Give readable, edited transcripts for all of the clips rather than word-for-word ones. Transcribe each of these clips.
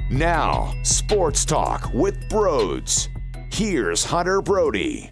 Now, Sports Talk with Brodes. Here's Hunter Brody.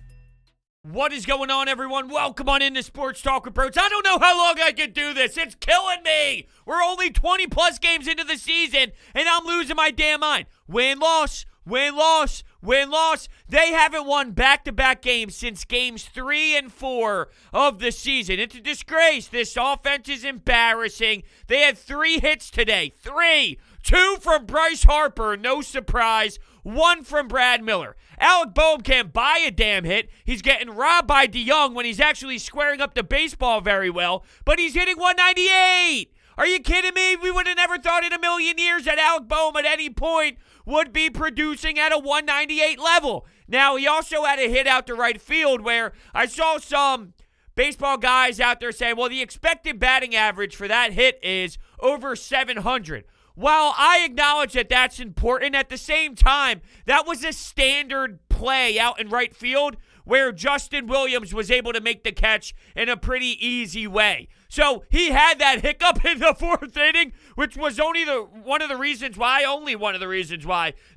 What is going on, everyone? Welcome on into Sports Talk with Brodes. I don't know how long I can do this. It's killing me. We're only 20-plus games into the season, and I'm losing my damn mind. Win-loss, win-loss, win-loss. They haven't won back-to-back games since games 3 and 4 of the season. It's a disgrace. This offense is embarrassing. They had 3 hits today. 3. 2 from Bryce Harper, no surprise. 1 from Brad Miller. Alec Boehm can't buy a damn hit. He's getting robbed by DeYoung when he's actually squaring up the baseball very well, but he's hitting 198. Are you kidding me? We would have never thought in a million years that Alec Boehm at any point would be producing at a 198 level. Now, he also had a hit out to right field where I saw some baseball guys out there saying, well, the expected batting average for that hit is over 700. While I acknowledge that that's important, at the same time, that was a standard play out in right field where Justin Williams was able to make the catch in a pretty easy way. So he had that hiccup in the 4th inning, which was only one of the reasons why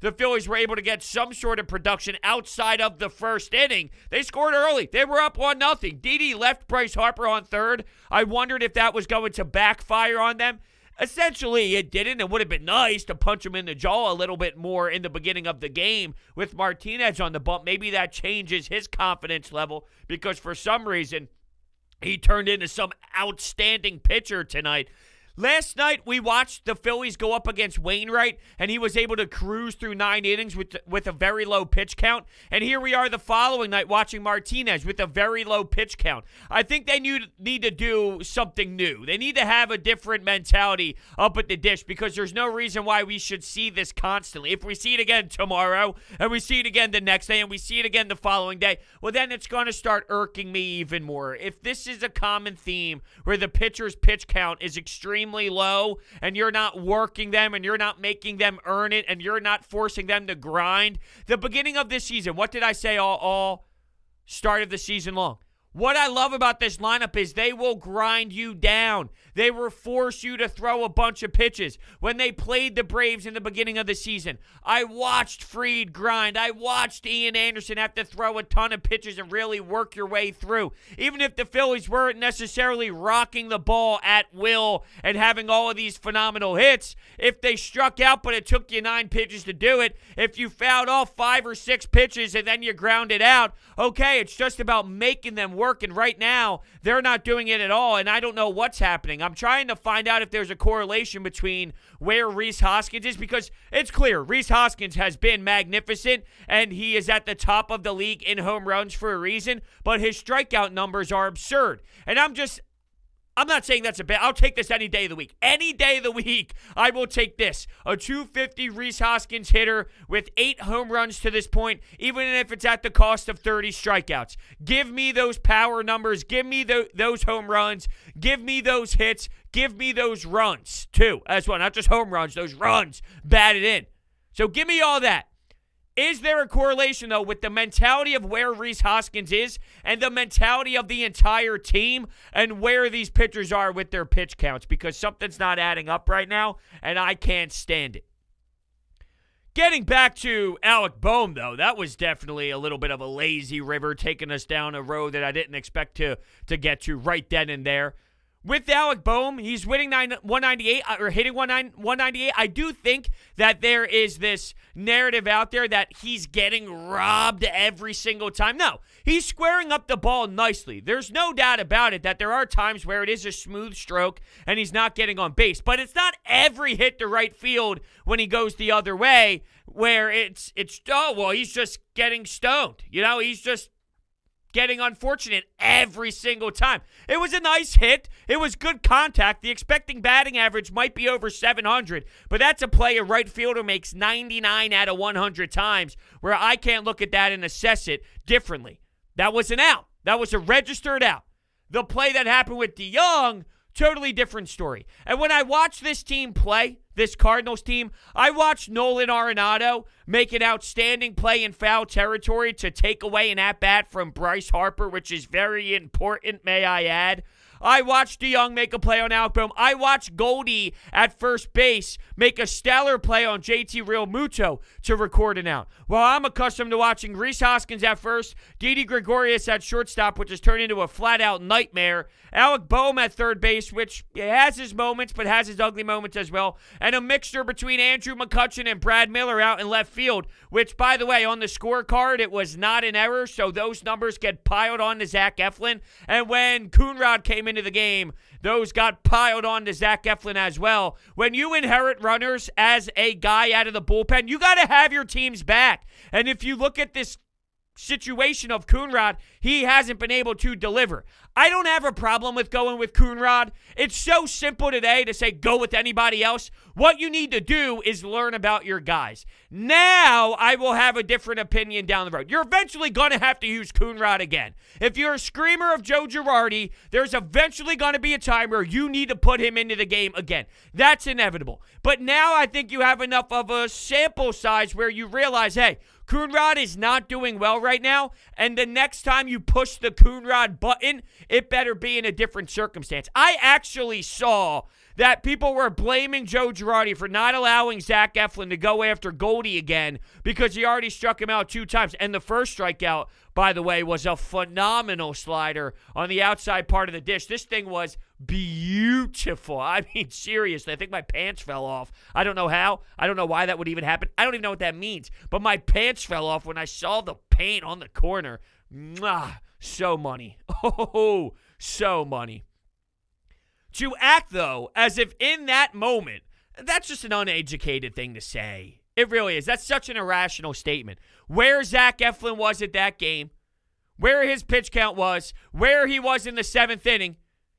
the Phillies were able to get some sort of production outside of the 1st inning. They scored early. They were up 1-0. Didi left Bryce Harper on third. I wondered if that was going to backfire on them. Essentially, it didn't. It would have been nice to punch him in the jaw a little bit more in the beginning of the game with Martinez on the bump. Maybe that changes his confidence level because for some reason, he turned into some outstanding pitcher tonight. Last night, we watched the Phillies go up against Wainwright, and he was able to cruise through 9 innings with a very low pitch count. And here we are the following night watching Martinez with a very low pitch count. I think they need to do something new. They need to have a different mentality up at the dish because there's no reason why we should see this constantly. If we see it again tomorrow, and we see it again the next day, and we see it again the following day, well, then it's going to start irking me even more. If this is a common theme where the pitcher's pitch count is extremely low and you're not working them and you're not making them earn it and you're not forcing them to grind. The beginning of this season, what did I say all start of the season long? What I love about this lineup is they will grind you down. They will force you to throw a bunch of pitches. When they played the Braves in the beginning of the season, I watched Fried grind. I watched Ian Anderson have to throw a ton of pitches and really work your way through. Even if the Phillies weren't necessarily rocking the ball at will and having all of these phenomenal hits, if they struck out but it took you 9 pitches to do it, if you fouled off 5 or 6 pitches and then you grounded out, okay, it's just about making them work. And right now, they're not doing it at all, and I don't know what's happening. I'm trying to find out if there's a correlation between where Rhys Hoskins is, because it's clear Rhys Hoskins has been magnificent, and he is at the top of the league in home runs for a reason, but his strikeout numbers are absurd. And I'm not saying that's a bad. I'll take this any day of the week. Any day of the week, I will take this. A 250 Rhys Hoskins hitter with 8 home runs to this point, even if it's at the cost of 30 strikeouts. Give me those power numbers. Give me those home runs. Give me those hits. Give me those runs, too, as well. Not just home runs, those runs batted in. So give me all that. Is there a correlation, though, with the mentality of where Rhys Hoskins is and the mentality of the entire team and where these pitchers are with their pitch counts? Because something's not adding up right now, and I can't stand it. Getting back to Alec Boehm, though, that was definitely a little bit of a lazy river taking us down a road that I didn't expect to get to right then and there. With Alec Boehm, he's hitting 198. I do think that there is this narrative out there that he's getting robbed every single time. No, he's squaring up the ball nicely. There's no doubt about it that there are times where it is a smooth stroke and he's not getting on base. But it's not every hit to right field when he goes the other way where it's oh, well, he's just getting stoned. You know, he's just getting unfortunate every single time. It was a nice hit. It was good contact. The expecting batting average might be over 700, but that's a play a right fielder makes 99 out of 100 times where I can't look at that and assess it differently. That was an out. That was a registered out. The play that happened with DeYoung, totally different story. And when I watch this team play, this Cardinals team, I watched Nolan Arenado make an outstanding play in foul territory to take away an at-bat from Bryce Harper, which is very important, may I add. I watched DeYoung make a play on Alec Boehm. I watched Goldie at first base make a stellar play on JT Realmuto to record an out. Well, I'm accustomed to watching Rhys Hoskins at first, Didi Gregorius at shortstop, which has turned into a flat-out nightmare, Alec Boehm at third base, which has his moments but has his ugly moments as well, and a mixture between Andrew McCutchen and Brad Miller out in left field, which, by the way, on the scorecard, it was not an error, so those numbers get piled on to Zach Eflin. And when Coonrod came into the game, those got piled on to Zach Eflin as well. When you inherit runners as a guy out of the bullpen, you got to have your team's back. And if you look at this situation of Coonrod, he hasn't been able to deliver. I don't have a problem with going with Coonrod. It's so simple today to say go with anybody else. What you need to do is learn about your guys. Now I will have a different opinion down the road. You're eventually going to have to use Coonrod again. If you're a screamer of Joe Girardi, there's eventually going to be a time where you need to put him into the game again. That's inevitable. But now I think you have enough of a sample size where you realize, hey, Coonrod is not doing well right now, and the next time you push the Coonrod button, it better be in a different circumstance. I actually saw that people were blaming Joe Girardi for not allowing Zach Eflin to go after Goldie again because he already struck him out 2 times. And the first strikeout, by the way, was a phenomenal slider on the outside part of the dish. This thing was beautiful. I mean, seriously, I think my pants fell off. I don't know how. I don't know why that would even happen. I don't even know what that means. But my pants fell off when I saw the paint on the corner. Mwah, so money. Oh, so money. To act, though, as if in that moment, that's just an uneducated thing to say. It really is. That's such an irrational statement. Where Zach Eflin was at that game, where his pitch count was, where he was in the 7th inning,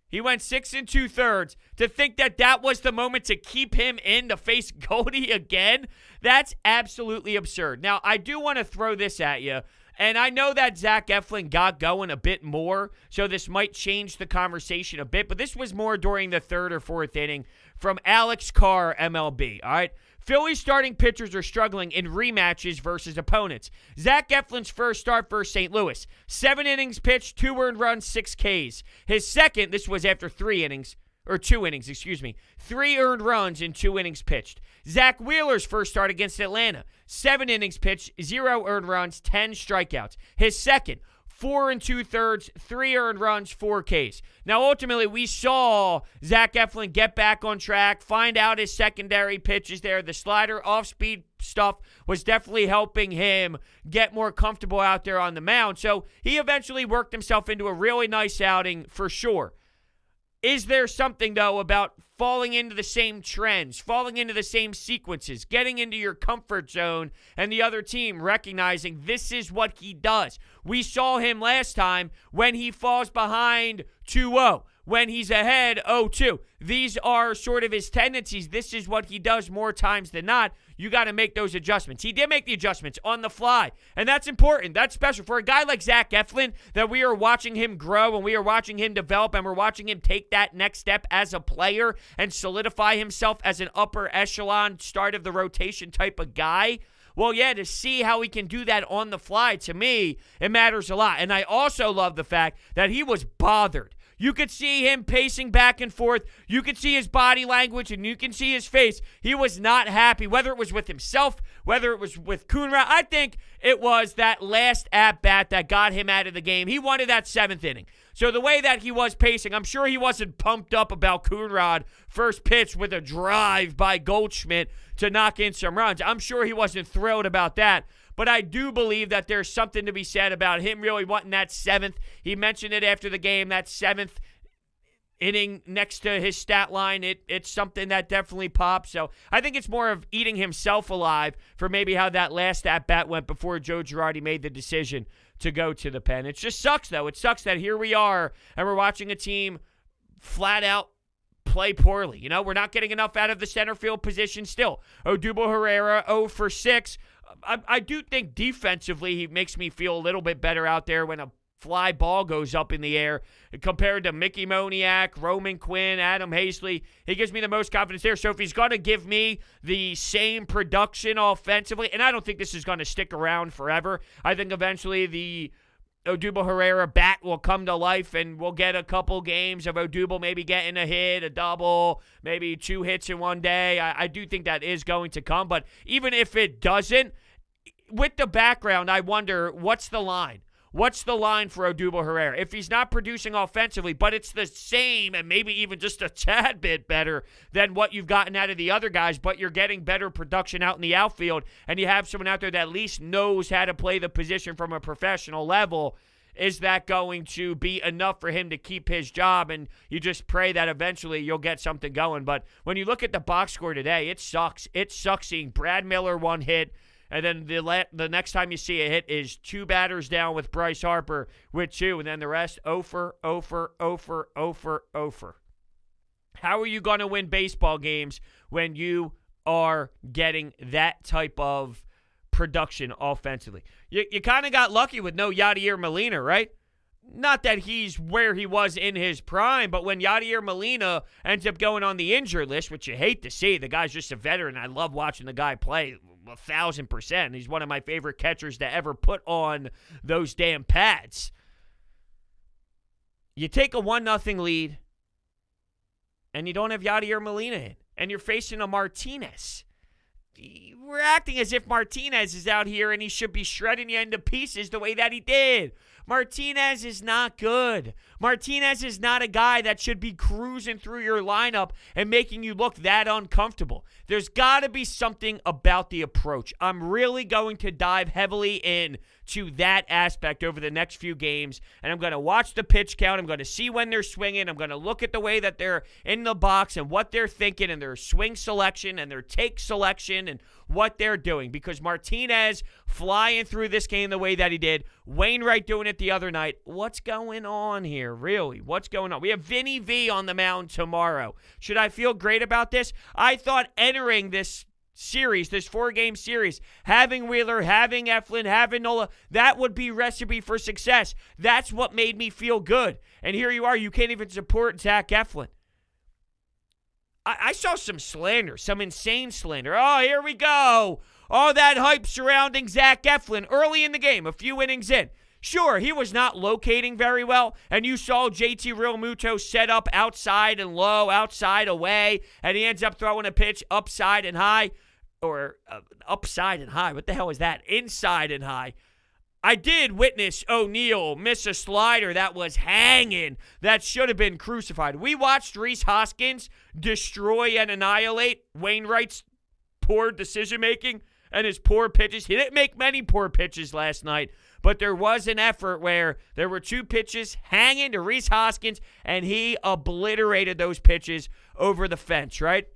he went 6 2/3. To think that that was the moment to keep him in to face Goldie again, that's absolutely absurd. Now, I do want to throw this at you. And I know that Zach Eflin got going a bit more, so this might change the conversation a bit, but this was more during the 3rd or 4th inning from Alex Carr, MLB, all right? Phillies starting pitchers are struggling in rematches versus opponents. Zach Eflin's first start versus St. Louis, 7 innings pitched, 2 earned runs, 6 Ks. His second, this was after 2 innings, 3 earned runs in 2 innings pitched. Zach Wheeler's first start against Atlanta, 7 innings pitched, 0 earned runs, 10 strikeouts. His second, 4 2/3, 3 earned runs, 4 Ks. Now, ultimately, we saw Zach Eflin get back on track, find out his secondary pitches there. The slider, off-speed stuff was definitely helping him get more comfortable out there on the mound. So he eventually worked himself into a really nice outing for sure. Is there something, though, about falling into the same trends, falling into the same sequences, getting into your comfort zone, and the other team recognizing this is what he does? We saw him last time when he falls behind 2-0, when he's ahead 0-2. These are sort of his tendencies. This is what he does more times than not. You got to make those adjustments. He did make the adjustments on the fly, and that's important. That's special. For a guy like Zach Eflin, that we are watching him grow and we are watching him develop and we're watching him take that next step as a player and solidify himself as an upper echelon, start of the rotation type of guy. Well, yeah, to see how he can do that on the fly, to me, it matters a lot. And I also love the fact that he was bothered. You could see him pacing back and forth. You could see his body language, and you can see his face. He was not happy, whether it was with himself, whether it was with Coonrod. I think it was that last at-bat that got him out of the game. He wanted that 7th inning. So the way that he was pacing, I'm sure he wasn't pumped up about Coonrod first pitch with a drive by Goldschmidt to knock in some runs. I'm sure he wasn't thrilled about that. But I do believe that there's something to be said about him really wanting that 7th. He mentioned it after the game, that 7th inning next to his stat line. It's something that definitely pops. So I think it's more of eating himself alive for maybe how that last at-bat went before Joe Girardi made the decision to go to the pen. It just sucks, though. It sucks that here we are, and we're watching a team flat out play poorly. You know, we're not getting enough out of the center field position still. Odubel Herrera, 0 for 6. I do think defensively he makes me feel a little bit better out there when a fly ball goes up in the air compared to Mickey Moniak, Roman Quinn, Adam Hazley. He gives me the most confidence there. So if he's going to give me the same production offensively, and I don't think this is going to stick around forever, I think eventually the Odubel Herrera bat will come to life, and we'll get a couple games of Odubel maybe getting a hit, a double, maybe 2 hits in one day. I do think that is going to come. But even if it doesn't, with the background, I wonder, what's the line? What's the line for Odubel Herrera? If he's not producing offensively, but it's the same and maybe even just a tad bit better than what you've gotten out of the other guys, but you're getting better production out in the outfield, and you have someone out there that at least knows how to play the position from a professional level, is that going to be enough for him to keep his job? And you just pray that eventually you'll get something going. But when you look at the box score today, it sucks. It sucks seeing Brad Miller 1 hit, and then the next time you see a hit is 2 batters down with Bryce Harper with 2, and then the rest, over. How are you going to win baseball games when you are getting that type of production offensively? You kind of got lucky with no Yadier Molina, right? Not that he's where he was in his prime, but when Yadier Molina ends up going on the injured list, which you hate to see, the guy's just a veteran. I love watching the guy play 1,000%. He's one of my favorite catchers to ever put on those damn pads. You take a 1-0 lead, and you don't have Yadier Molina in, and you're facing a Martinez. We're acting as if Martinez is out here and he should be shredding you into pieces the way that he did. Martinez is not good. Martinez is not a guy that should be cruising through your lineup and making you look that uncomfortable. There's got to be something about the approach. I'm really going to dive heavily into that aspect over the next few games, and I'm going to watch the pitch count. I'm going to see when they're swinging. I'm going to look at the way that they're in the box and what they're thinking and their swing selection and their take selection and what they're doing, because Martinez flying through this game the way that he did, Wainwright doing it the other night. What's going on here, really? What's going on? We have Vinny V on the mound tomorrow. Should I feel great about this? I thought entering this series, this 4-game series, having Wheeler, having Eflin, having Nola, that would be recipe for success. That's what made me feel good. And here you are, you can't even support Zach Eflin. I saw some slander, some insane slander. Oh, here we go. All that hype surrounding Zach Eflin early in the game, a few innings in. Sure, he was not locating very well, and you saw JT Realmuto set up outside and low, outside away, and he ends up throwing a pitch upside and high, or upside and high. What the hell is that? Inside and high. I did witness O'Neill miss a slider that was hanging, that should have been crucified. We watched Rhys Hoskins destroy and annihilate Wainwright's poor decision-making and his poor pitches. He didn't make many poor pitches last night, but there was an effort where there were 2 pitches hanging to Rhys Hoskins, and he obliterated those pitches over the fence, right?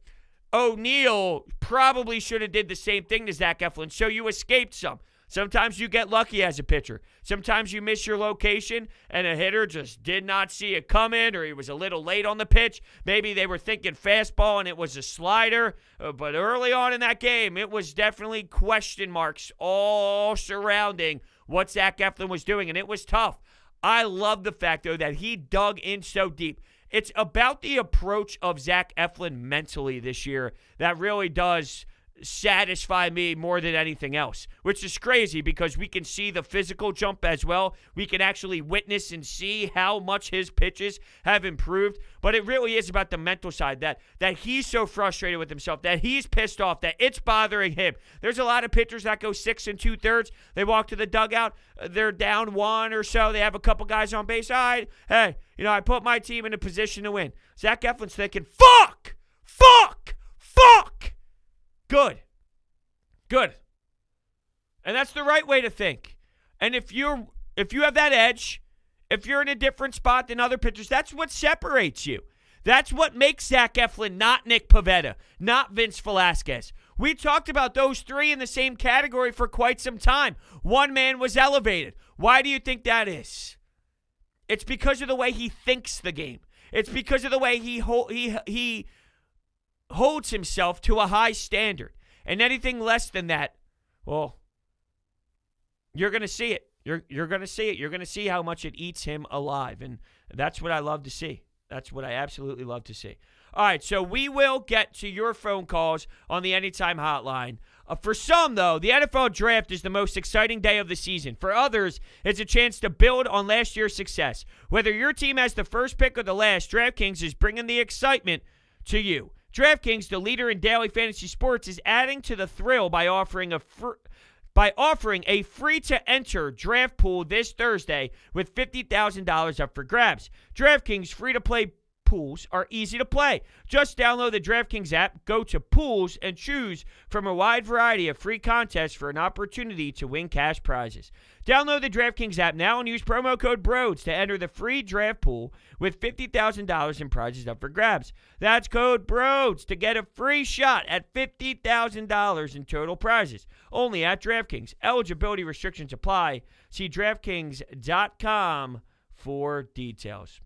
O'Neill probably should have did the same thing to Zach Eflin, so you escaped some. Sometimes you get lucky as a pitcher. Sometimes you miss your location and a hitter just did not see it coming, or he was a little late on the pitch. Maybe they were thinking fastball and it was a slider. But early on in that game, it was definitely question marks all surrounding what Zach Eflin was doing, and it was tough. I love the fact, though, that he dug in so deep. It's about the approach of Zach Eflin mentally this year that really does satisfy me more than anything else, which is crazy because we can see the physical jump as well. We can actually witness and see how much his pitches have improved, but it really is about the mental side, that he's so frustrated with himself, that he's pissed off, that it's bothering him. There's a lot of pitchers that go 6 2/3. They walk to the dugout, they're down 1 or so, they have a couple guys on base. All right, hey, I put my team in a position to win. Zach Eflin's thinking, fuck. Good. And that's the right way to think. And if you have that edge, if you're in a different spot than other pitchers, that's what separates you. That's what makes Zach Eflin not Nick Pivetta, not Vince Velasquez. We talked about those 3 in the same category for quite some time. One man was elevated. Why do you think that is? It's because of the way he thinks the game. It's because of the way he holds himself to a high standard. And anything less than that, well, you're going to see it. You're going to see it. You're going to see how much it eats him alive. And that's what I love to see. That's what I absolutely love to see. All right, so we will get to your phone calls on the Anytime Hotline. For some, though, the NFL Draft is the most exciting day of the season. For others, it's a chance to build on last year's success. Whether your team has the first pick or the last, DraftKings is bringing the excitement to you. DraftKings, the leader in daily fantasy sports, is adding to the thrill by offering a free-to-enter draft pool this Thursday with $50,000 up for grabs. DraftKings free-to-play pools are easy to play. Just download the DraftKings app, go to Pools, and choose from a wide variety of free contests for an opportunity to win cash prizes. Download the DraftKings app now and use promo code Brodes to enter the free draft pool with $50,000 in prizes up for grabs. That's code Brodes to get a free shot at $50,000 in total prizes. Only at DraftKings. Eligibility restrictions apply. See DraftKings.com for details.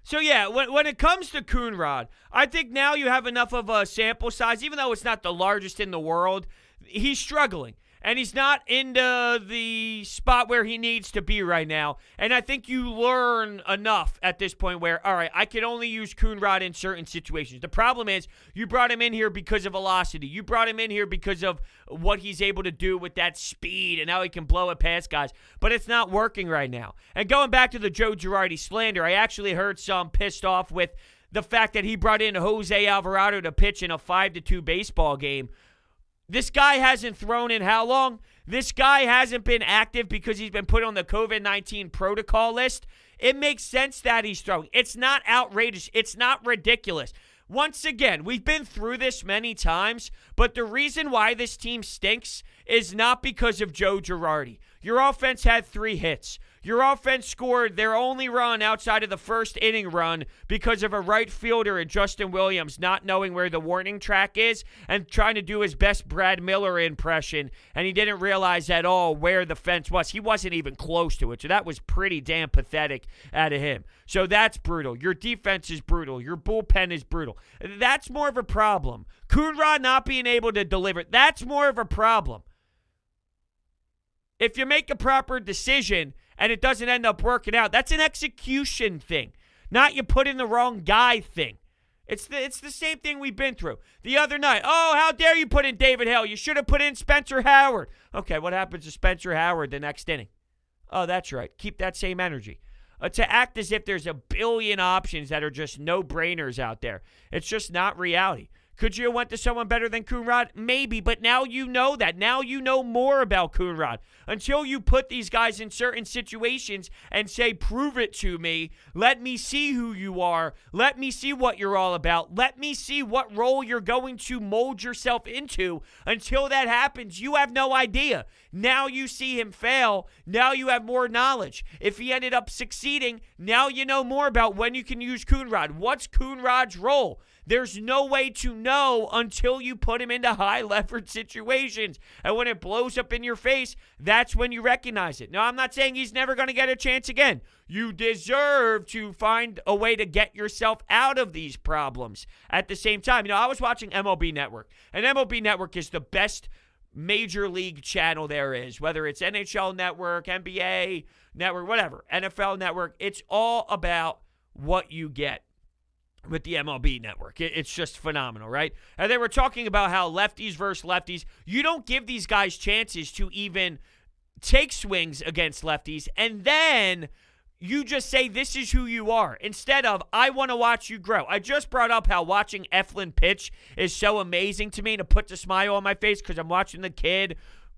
So, yeah, when it comes to Coonrod, I think now you have enough of a sample size, even though it's not the largest in the world. He's struggling, and he's not in the spot where he needs to be right now. And I think you learn enough at this point where, all right, I can only use Coonrod in certain situations. The problem is you brought him in here because of velocity. You brought him in here because of what he's able to do with that speed and how he can blow it past guys. But it's not working right now. And going back to the Joe Girardi slander, I actually heard some pissed off with the fact that he brought in Jose Alvarado to pitch in a 5-2 baseball game. This guy hasn't thrown in how long? This guy hasn't been active because he's been put on the COVID-19 protocol list. It makes sense that he's throwing. It's not outrageous. It's not ridiculous. Once again, we've been through this many times, but the reason why this team stinks is not because of Joe Girardi. Your offense had 3 hits. Your offense scored their only run outside of the first inning run because of a right fielder in Justin Williams not knowing where the warning track is and trying to do his best Brad Miller impression, and he didn't realize at all where the fence was. He wasn't even close to it, so that was pretty damn pathetic out of him. So that's brutal. Your defense is brutal. Your bullpen is brutal. That's more of a problem. Coonrod not being able to deliver, that's more of a problem. If you make a proper decision and it doesn't end up working out, that's an execution thing, not you put in the wrong guy thing. It's the same thing we've been through. The other night, oh, how dare you put in David Hill? You should have put in Spencer Howard. Okay, what happens to Spencer Howard the next inning? Oh, that's right. Keep that same energy. To act as if there's a billion options that are just no-brainers out there. It's just not reality. Could you have went to someone better than Coonrod? Maybe, but now you know that. Now you know more about Coonrod. Until you put these guys in certain situations and say, prove it to me. Let me see who you are. Let me see what you're all about. Let me see what role you're going to mold yourself into. Until that happens, you have no idea. Now you see him fail. Now you have more knowledge. If he ended up succeeding, now you know more about when you can use Coonrod. What's Coonrod's role? There's no way to know until you put him into high-leverage situations. And when it blows up in your face, that's when you recognize it. Now, I'm not saying he's never going to get a chance again. You deserve to find a way to get yourself out of these problems. At the same time, I was watching MLB Network, and MLB Network is the best major league channel there is, whether it's NHL Network, NBA Network, whatever, NFL Network. It's all about what you get with the MLB Network. It's just phenomenal, right? And they were talking about how lefties versus lefties, you don't give these guys chances to even take swings against lefties, and then you just say, this is who you are, instead of, I want to watch you grow. I just brought up how watching Eflin pitch is so amazing to me, to put a smile on my face because I'm watching the kid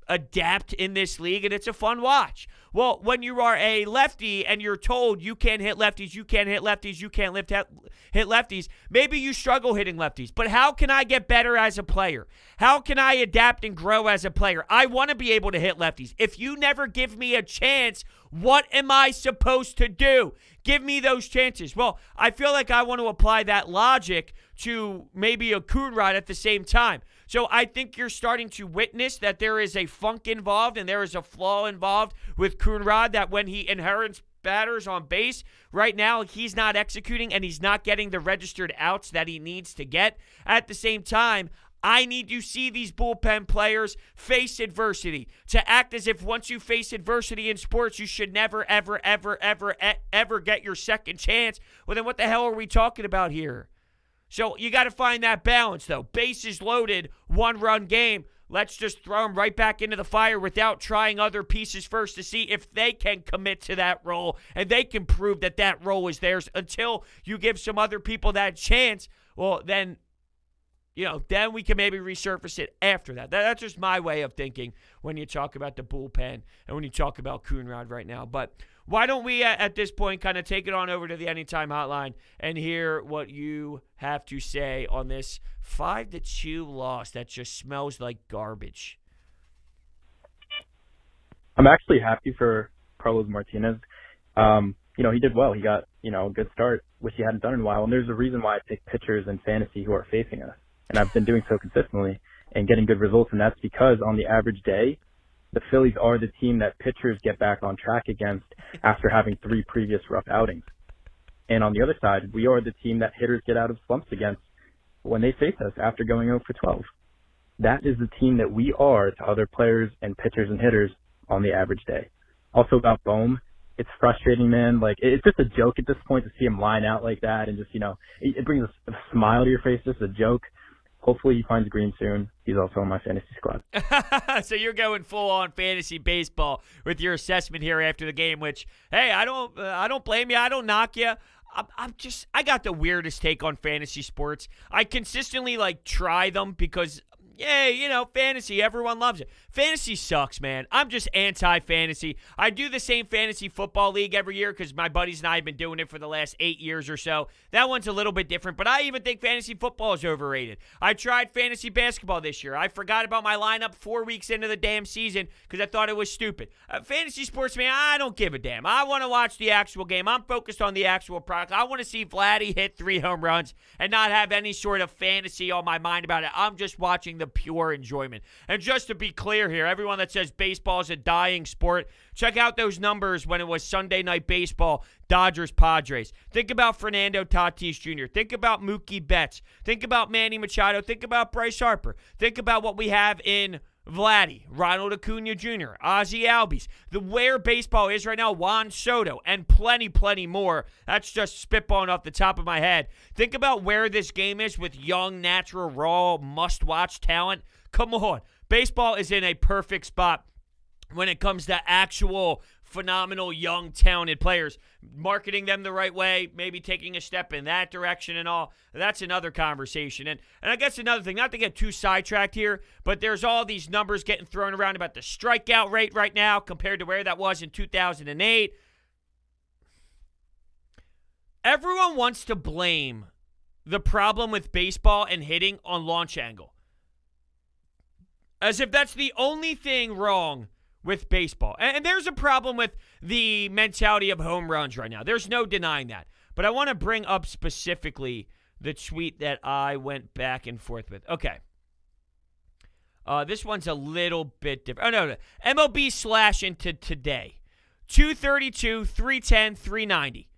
adapt in this league, and it's a fun watch. Well, when you are a lefty and you're told you can't hit lefties, you can't hit lefties, you can't hit lefties, maybe you struggle hitting lefties. But how can I get better as a player? How can I adapt and grow as a player? I want to be able to hit lefties. If you never give me a chance, what am I supposed to do? Give me those chances. Well, I feel like I want to apply that logic to maybe a Coonrod at the same time. So I think you're starting to witness that there is a funk involved and there is a flaw involved with Coonrod, that when he inherits batters on base, right now he's not executing and he's not getting the registered outs that he needs to get. At the same time, I need to see these bullpen players face adversity, to act as if once you face adversity in sports, you should never, ever, ever, ever, ever get your second chance. Well, then what the hell are we talking about here? So you got to find that balance, though. Bases loaded, one-run game. Let's just throw them right back into the fire without trying other pieces first to see if they can commit to that role and they can prove that that role is theirs until you give some other people that chance. Well, then then we can maybe resurface it after that. That's just my way of thinking when you talk about the bullpen and when you talk about Coonrod right now. But why don't we, at this point, kind of take it on over to the Anytime Hotline and hear what you have to say on this 5-2 loss that just smells like garbage? I'm actually happy for Carlos Martinez. He did well. He got, a good start, which he hadn't done in a while. And there's a reason why I pick pitchers in fantasy who are facing us. And I've been doing so consistently and getting good results. And that's because on the average day, the Phillies are the team that pitchers get back on track against after having 3 previous rough outings. And on the other side, we are the team that hitters get out of slumps against when they face us after going 0 for 12. That is the team that we are to other players and pitchers and hitters on the average day. Also about Bohm, it's frustrating, man. Like, it's just a joke at this point to see him line out like that and just, it brings a smile to your face, just a joke. Hopefully he finds green soon. He's also on my fantasy squad. So you're going full-on fantasy baseball with your assessment here after the game, which, hey, I don't blame you. I don't knock you. I got the weirdest take on fantasy sports. I consistently, try them because, fantasy, everyone loves it. Fantasy sucks, man. I'm just anti-fantasy. I do the same fantasy football league every year because my buddies and I have been doing it for the last 8 years or so. That one's a little bit different, but I even think fantasy football is overrated. I tried fantasy basketball this year. I forgot about my lineup 4 weeks into the damn season because I thought it was stupid. Fantasy sports, man, I don't give a damn. I want to watch the actual game. I'm focused on the actual product. I want to see Vladdy hit 3 home runs and not have any sort of fantasy on my mind about it. I'm just watching the pure enjoyment. And just to be clear here, everyone that says baseball is a dying sport, check out those numbers when it was Sunday Night Baseball, Dodgers-Padres. Think about Fernando Tatis Jr. Think about Mookie Betts. Think about Manny Machado. Think about Bryce Harper. Think about what we have in Vladdy, Ronald Acuna Jr., Ozzie Albies. Where baseball is right now, Juan Soto, and plenty, plenty more. That's just spitballing off the top of my head. Think about where this game is with young, natural, raw, must-watch talent. Come on. Baseball is in a perfect spot when it comes to actual phenomenal, young, talented players. Marketing them the right way, maybe taking a step in that direction and all. That's another conversation. And I guess another thing, not to get too sidetracked here, but there's all these numbers getting thrown around about the strikeout rate right now compared to where that was in 2008. Everyone wants to blame the problem with baseball and hitting on launch angle, as if that's the only thing wrong with baseball. And there's a problem with the mentality of home runs right now. There's no denying that. But I want to bring up specifically the tweet that I went back and forth with. Okay. This one's a little bit different. Oh, no. MLB slash into today. 232, 310, 390.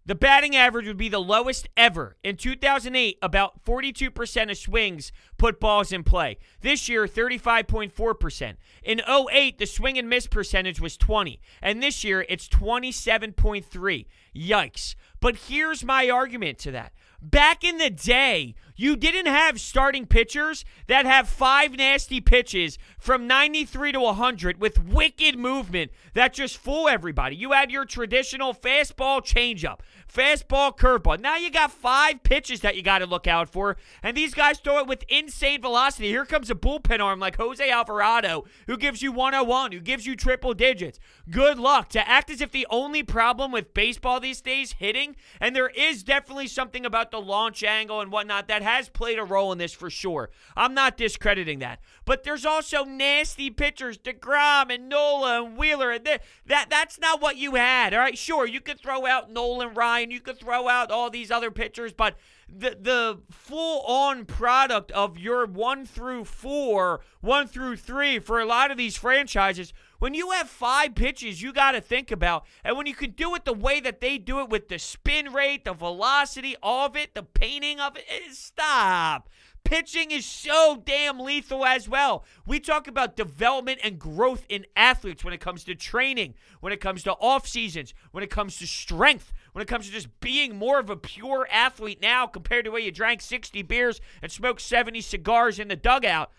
The batting average would be the lowest ever. In 2008, about 42% of swings put balls in play. This year, 35.4%. In 2008, the swing and miss percentage was 20. And this year, it's 27.3. Yikes. But here's my argument to that. Back in the day, you didn't have starting pitchers that have 5 nasty pitches from 93 to 100 with wicked movement that just fool everybody. You had your traditional fastball changeup, fastball curveball. Now you got 5 pitches that you got to look out for, and these guys throw it with insane velocity. Here comes a bullpen arm like Jose Alvarado who gives you 101, who gives you triple digits. Good luck. To act as if the only problem with baseball these days hitting, and there is definitely something about the launch angle and whatnot that has played a role in this for sure. I'm not discrediting that. But there's also nasty pitchers, DeGrom and Nola and Wheeler. And that's not what you had. All right, sure, you could throw out Nolan Ryan. You could throw out all these other pitchers. But the full-on product of your 1 through 4, 1 through 3 for a lot of these franchises, when you have 5 pitches you got to think about, and when you can do it the way that they do it with the spin rate, the velocity, all of it, the painting of it, stop. pitching is so damn lethal as well. We talk about development and growth in athletes when it comes to training, when it comes to off seasons, when it comes to strength, when it comes to just being more of a pure athlete now compared to where you drank 60 beers and smoked 70 cigars in the dugout.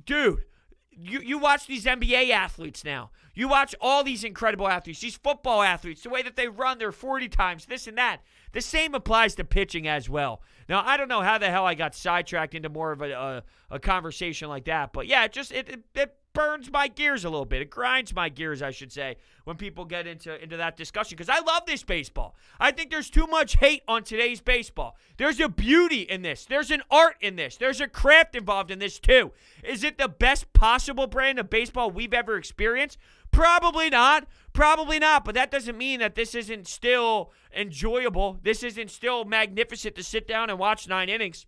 Dude, you watch these NBA athletes now. You watch all these incredible athletes, these football athletes, the way that they run their 40 times, this and that. The same applies to pitching as well. Now, I don't know how the hell I got sidetracked into more of a conversation like that, but yeah, it burns my gears a little bit. It grinds my gears, I should say, when people get into that discussion, because I love this baseball. I think there's too much hate on today's baseball. There's a beauty in this. There's an art in this. There's a craft involved in this, too. Is it the best possible brand of baseball we've ever experienced? Probably not. Probably not. But that doesn't mean that this isn't still enjoyable. This isn't still magnificent to sit down and watch 9 innings.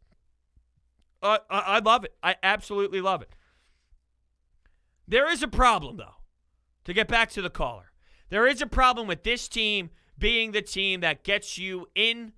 I love it. I absolutely love it. There is a problem, though, to get back to the caller. There is a problem with this team being the team that gets you in,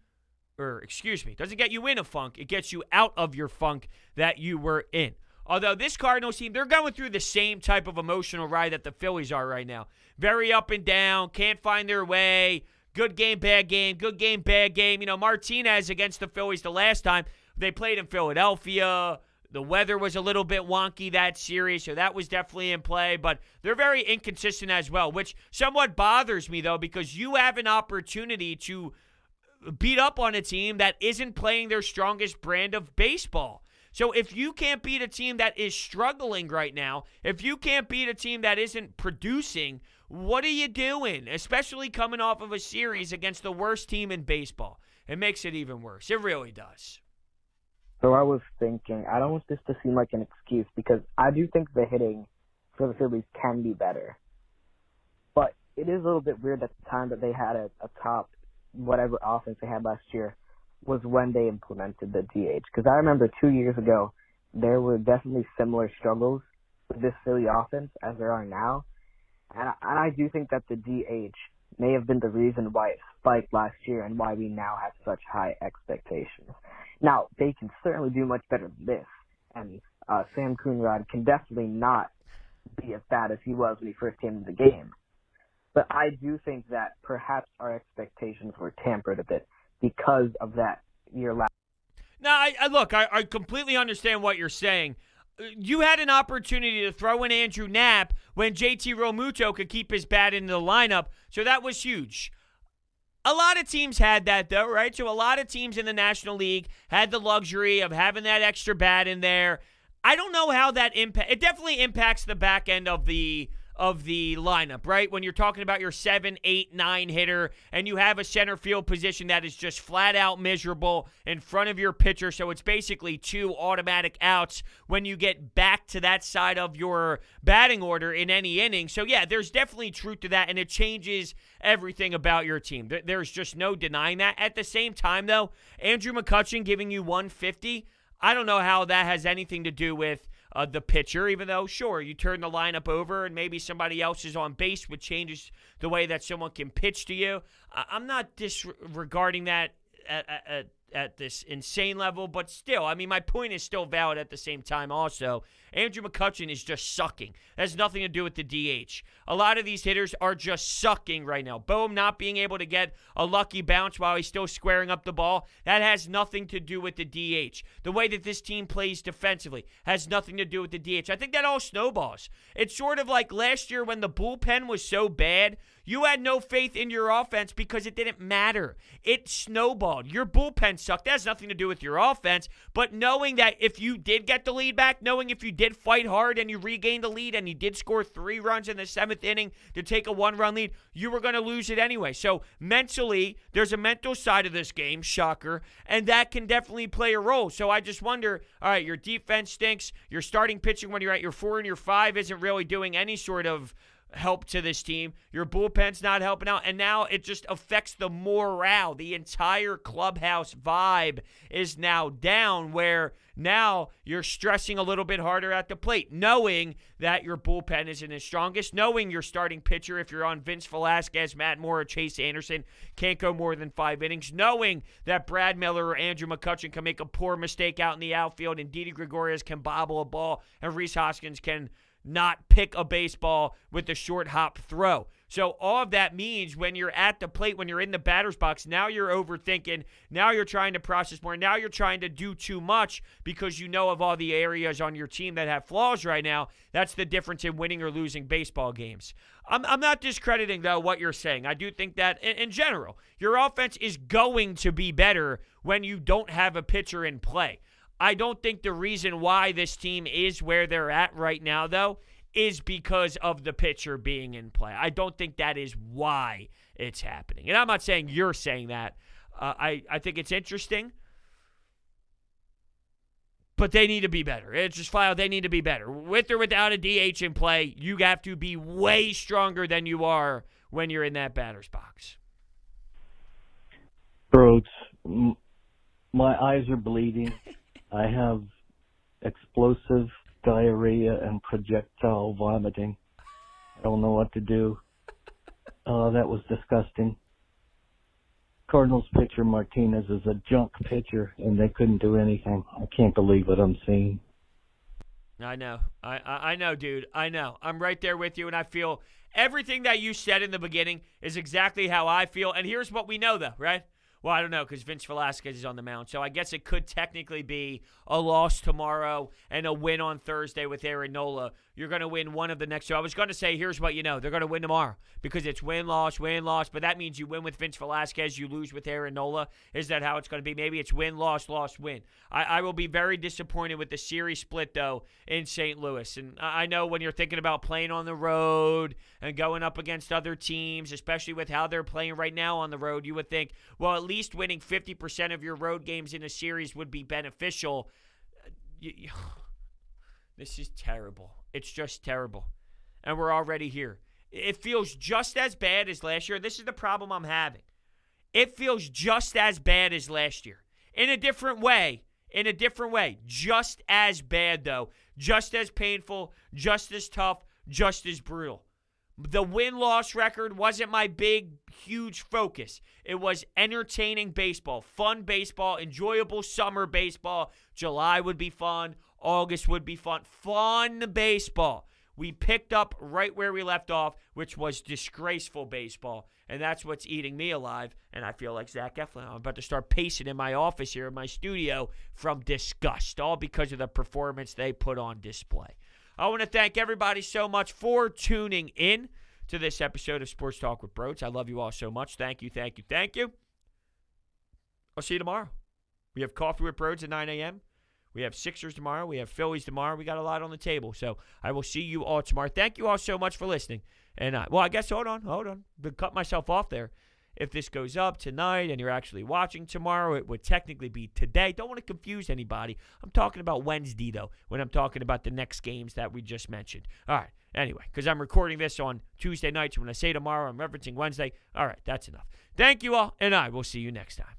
doesn't get you in a funk. It gets you out of your funk that you were in. Although this Cardinals team, they're going through the same type of emotional ride that the Phillies are right now. Very up and down, can't find their way, good game, bad game, good game, bad game. You know, Martinez against the Phillies the last time, they played in Philadelphia. The weather was a little bit wonky that series, so that was definitely in play. But they're very inconsistent as well, which somewhat bothers me, though, because you have an opportunity to beat up on a team that isn't playing their strongest brand of baseball. So if you can't beat a team that is struggling right now, if you can't beat a team that isn't producing, what are you doing? Especially coming off of a series against the worst team in baseball. It makes it even worse. It really does. So I was thinking, I don't want this to seem like an excuse because I do think the hitting for the Phillies can be better. But it is a little bit weird at the time that they had a top whatever offense they had last year was when they implemented the DH. Because I remember 2 years ago, there were definitely similar struggles with this Philly offense as there are now. And I do think that the DH may have been the reason why it spiked last year and why we now have such high expectations. Now, they can certainly do much better than this. And Sam Coonrod can definitely not be as bad as he was when he first came into the game. But I do think that perhaps our expectations were tampered a bit because of that year last. Now, I completely understand what you're saying. You had an opportunity to throw in Andrew Knapp when JT Realmuto could keep his bat in the lineup, so that was huge. A lot of teams had that, though, right? So a lot of teams in the National League had the luxury of having that extra bat in there. I don't know how that it definitely impacts the back end of the lineup, right? When you're talking about your 7, 8, 9 hitter and you have a center field position that is just flat out miserable in front of your pitcher, so it's basically 2 automatic outs when you get back to that side of your batting order in any inning. So yeah, there's definitely truth to that, and it changes everything about your team. There's just no denying that. At the same time, though, Andrew McCutchen giving you 150, I don't know how that has anything to do with the pitcher, even though, sure, you turn the lineup over and maybe somebody else is on base, which changes the way that someone can pitch to you. I'm not disregarding that at this insane level, but still, I mean, my point is still valid at the same time also. Andrew McCutchen is just sucking. It has nothing to do with the DH. A lot of these hitters are just sucking right now. Bohm not being able to get a lucky bounce while he's still squaring up the ball, that has nothing to do with the DH. The way that this team plays defensively has nothing to do with the DH. I think that all snowballs. It's sort of like last year when the bullpen was so bad, you had no faith in your offense because it didn't matter. It snowballed. Your bullpen sucked. That has nothing to do with your offense, but knowing that if you did get the lead back, knowing if you did fight hard and you regained the lead and you did score 3 runs in the 7th inning to take a 1-run lead, you were going to lose it anyway. So mentally, there's a mental side of this game, shocker, and that can definitely play a role. So I just wonder, all right, your defense stinks. Your starting pitching when you're at your 4 and your 5 isn't really doing any sort of help to this team. Your bullpen's not helping out, and now it just affects the morale. The entire clubhouse vibe is now down, where now you're stressing a little bit harder at the plate, knowing that your bullpen isn't as strongest, knowing your starting pitcher, if you're on Vince Velasquez, Matt Moore, or Chase Anderson, can't go more than 5 innings, knowing that Brad Miller or Andrew McCutchen can make a poor mistake out in the outfield, and Didi Gregorius can bobble a ball, and Rhys Hoskins can not pick a baseball with a short hop throw. So all of that means when you're at the plate, when you're in the batter's box, now you're overthinking. Now you're trying to process more. Now you're trying to do too much because you know of all the areas on your team that have flaws right now. That's the difference in winning or losing baseball games. I'm not discrediting, though, what you're saying. I do think that, in general, your offense is going to be better when you don't have a pitcher in play. I don't think the reason why this team is where they're at right now, though, is because of the pitcher being in play. I don't think that is why it's happening. And I'm not saying you're saying that. I think it's interesting. But they need to be better. It's just flat out, they need to be better. With or without a DH in play, you have to be way stronger than you are when you're in that batter's box. Brodes, my eyes are bleeding. I have explosive diarrhea and projectile vomiting. I don't know what to do. That was disgusting. Cardinals pitcher Martinez is a junk pitcher, and they couldn't do anything. I can't believe what I'm seeing. I know. I know, dude. I know. I'm right there with you, and I feel everything that you said in the beginning is exactly how I feel. And here's what we know, though, right? Well, I don't know, because Vince Velasquez is on the mound. So I guess it could technically be a loss tomorrow and a win on Thursday with Aaron Nola. You're going to win one of the next two. I was going to say, here's what you know. They're going to win tomorrow because it's win-loss, win-loss. But that means you win with Vince Velasquez, you lose with Aaron Nola. Is that how it's going to be? Maybe it's win-loss, loss-win. I will be very disappointed with the series split, though, in St. Louis. And I know when you're thinking about playing on the road and going up against other teams, especially with how they're playing right now on the road, you would think, well, at least winning 50% of your road games in a series would be beneficial. This is terrible. It's just terrible. And we're already here. It feels just as bad as last year. This is the problem I'm having. It feels just as bad as last year. In a different way. In a different way. Just as bad, though. Just as painful. Just as tough. Just as brutal. The win-loss record wasn't my big, huge focus. It was entertaining baseball, fun baseball, enjoyable summer baseball. July would be fun. August would be fun. Fun baseball. We picked up right where we left off, which was disgraceful baseball. And that's what's eating me alive. And I feel like Zach Eflin. I'm about to start pacing in my office here in my studio from disgust, all because of the performance they put on display. I want to thank everybody so much for tuning in to this episode of Sports Talk with Brodes. I love you all so much. Thank you, thank you, thank you. I'll see you tomorrow. We have Coffee with Brodes at 9 a.m. We have Sixers tomorrow. We have Phillies tomorrow. We got a lot on the table. So I will see you all tomorrow. Thank you all so much for listening. And, I guess, hold on. I'll cut myself off there. If this goes up tonight and you're actually watching tomorrow, it would technically be today. Don't want to confuse anybody. I'm talking about Wednesday, though, when I'm talking about the next games that we just mentioned. All right. Anyway, because I'm recording this on Tuesday night, so when I say tomorrow, I'm referencing Wednesday. All right. That's enough. Thank you all, and I will see you next time.